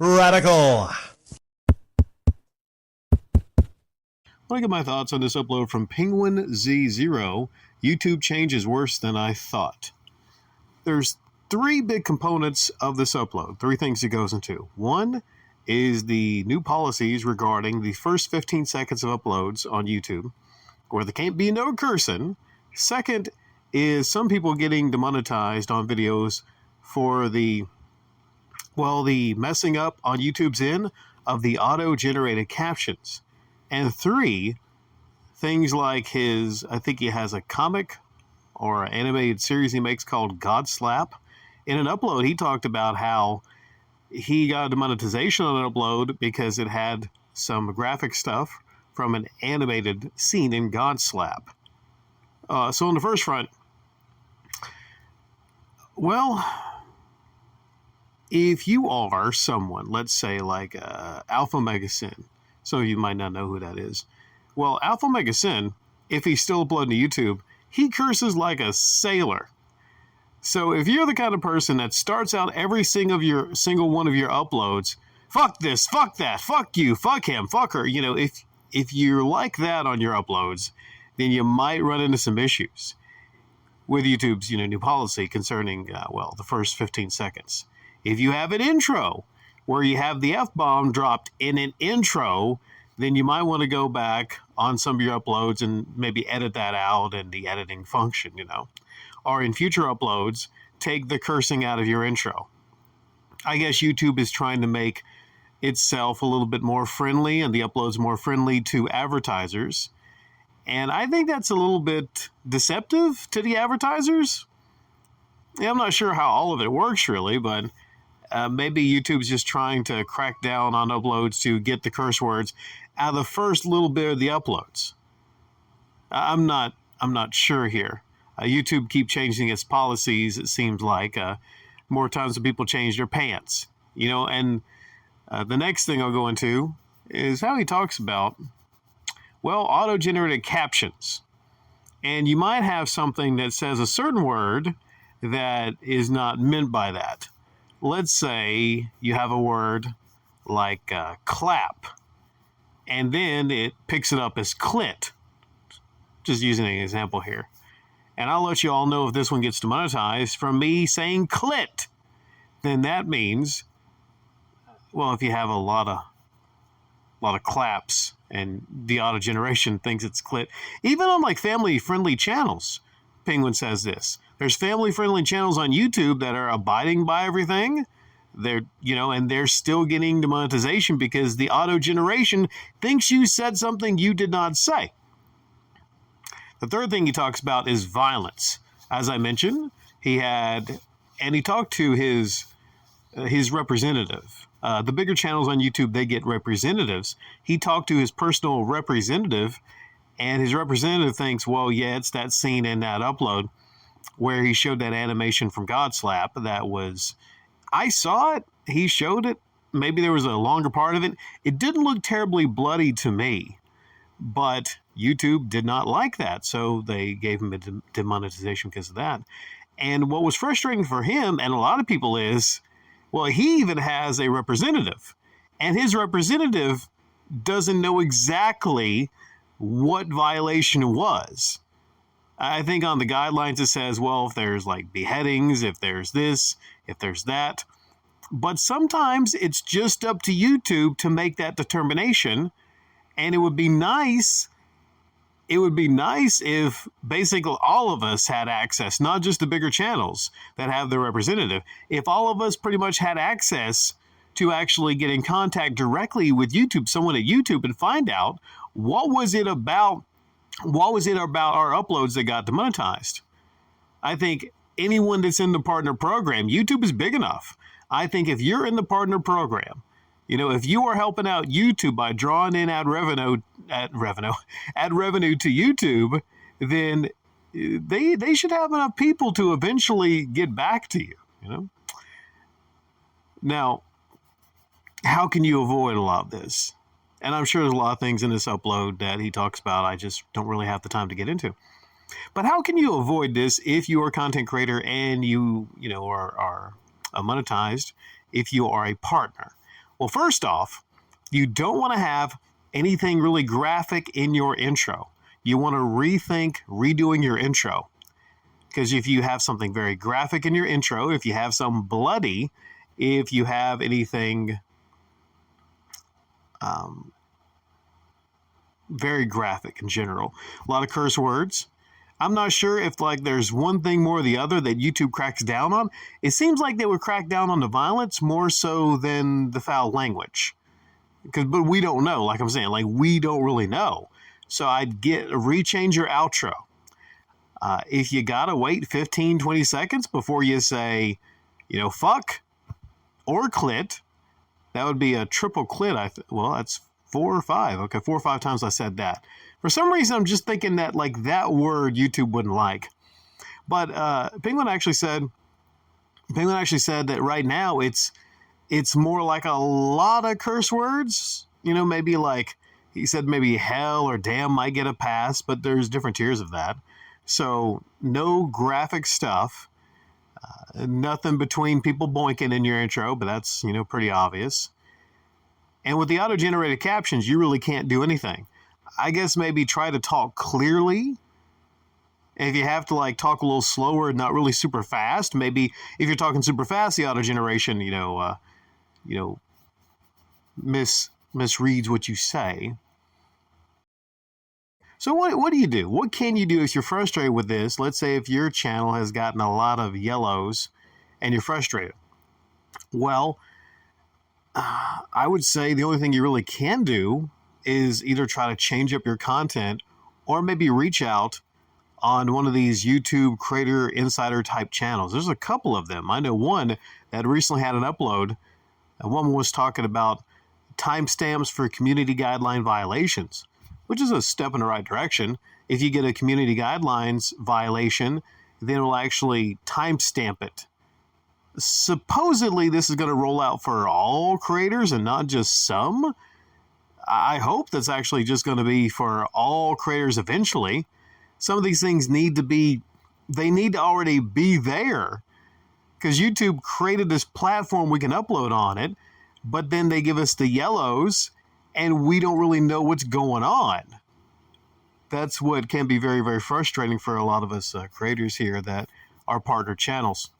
Radical. I want to get my thoughts on this upload from Penguinz0. YouTube change is worse than I thought. There's three big components of this upload, three things it goes into. One is the new policies regarding the first 15 seconds of uploads on YouTube, where there can't be no cursing. Second is some people getting demonetized on videos for the messing up on YouTube's end of the auto-generated captions. And three, things like I think he has a comic or an animated series he makes called God Slap. In an upload, he talked about how he got a demonetization on an upload because it had some graphic stuff from an animated scene in God Slap. So on the first front, well, if you are someone, let's say like Alpha Mega Sin, some of you might not know who that is. Well, Alpha Mega Sin, if he's still uploading to YouTube, he curses like a sailor. So if you're the kind of person that starts out every single one of your uploads, fuck this, fuck that, fuck you, fuck him, fuck her, if you're like that on your uploads, then you might run into some issues with YouTube's new policy concerning the first 15 seconds. If you have an intro where you have the F-bomb dropped in an intro, then you might want to go back on some of your uploads and maybe edit that out in the editing function, Or in future uploads, take the cursing out of your intro. I guess YouTube is trying to make itself a little bit more friendly and the uploads more friendly to advertisers. And I think that's a little bit deceptive to the advertisers. Yeah, I'm not sure how all of it works really, but maybe YouTube's just trying to crack down on uploads to get the curse words out of the first little bit of the uploads. I'm not sure here. YouTube keep changing its policies, it seems like. More times than people change their pants. And the next thing I'll go into is how he talks about, auto-generated captions. And you might have something that says a certain word that is not meant by that. Let's say you have a word like clap, and then it picks it up as clit. Just using an example here. And I'll let you all know if this one gets demonetized from me saying clit. Then that means, if you have a lot of claps and the auto generation thinks it's clit, even on like family friendly channels, Penguin says this. There's family friendly channels on YouTube that are abiding by everything. And they're still getting demonetization because the auto generation thinks you said something you did not say. The third thing he talks about is violence. As I mentioned, he talked to his representative. The bigger channels on YouTube, they get representatives. He talked to his personal representative, and his representative thinks, it's that scene in that upload where he showed that animation from God Slap. I saw it. He showed it. Maybe there was a longer part of it. It didn't look terribly bloody to me. But YouTube did not like that, so they gave him a demonetization because of that. And what was frustrating for him and a lot of people is, he even has a representative. And his representative doesn't know exactly what violation was. I think on the guidelines it says, if there's like beheadings, if there's this, if there's that. But sometimes it's just up to YouTube to make that determination. And it would be nice if basically all of us had access, not just the bigger channels that have their representative. If all of us pretty much had access to actually get in contact directly with YouTube, someone at YouTube, and find out what was it about our uploads that got demonetized. I think anyone that's in the partner program, YouTube is big enough. I think if you're in the partner program, if you are helping out YouTube by drawing in ad revenue to YouTube, then they should have enough people to eventually get back to you, Now, how can you avoid a lot of this? And I'm sure there's a lot of things in this upload that he talks about I just don't really have the time to get into. But how can you avoid this if you are a content creator and you are monetized, if you are a partner? Well, first off, you don't want to have anything really graphic in your intro. You want to rethink redoing your intro. Because if you have something very graphic in your intro, if you have some bloody, if you have anything very graphic in general, a lot of curse words. I'm not sure if like there's one thing more or the other that YouTube cracks down on. It seems like they would crack down on the violence more so than the foul language. But we don't know, like I'm saying, like we don't really know. So I'd rechange your outro. If you gotta wait 15, 20 seconds before you say, fuck or clit, that would be a triple clit. Well, that's 4 or 5. Okay, 4 or 5 times I said that. For some reason, I'm just thinking that like that word YouTube wouldn't like. But Penguin actually said that right now it's more like a lot of curse words. Maybe like he said maybe hell or damn might get a pass, but there's different tiers of that. So no graphic stuff, nothing between people boinking in your intro, but that's, pretty obvious. And with the auto-generated captions, you really can't do anything. I guess maybe try to talk clearly. If you have to like talk a little slower and not really super fast, maybe if you're talking super fast, the auto-generation, misreads what you say. So what do you do? What can you do if you're frustrated with this? Let's say if your channel has gotten a lot of yellows and you're frustrated. Well, I would say the only thing you really can do is either try to change up your content or maybe reach out on one of these YouTube creator insider type channels. There's a couple of them. I know one that recently had an upload. A woman was talking about timestamps for community guideline violations, which is a step in the right direction. If you get a community guidelines violation, then it will actually timestamp it. Supposedly, this is going to roll out for all creators and not just some. I hope that's actually just going to be for all creators eventually. Some of these things need to already be there because YouTube created this platform we can upload on it, but then they give us the yellows and we don't really know what's going on. That's what can be very, very frustrating for a lot of us creators here that are partner channels.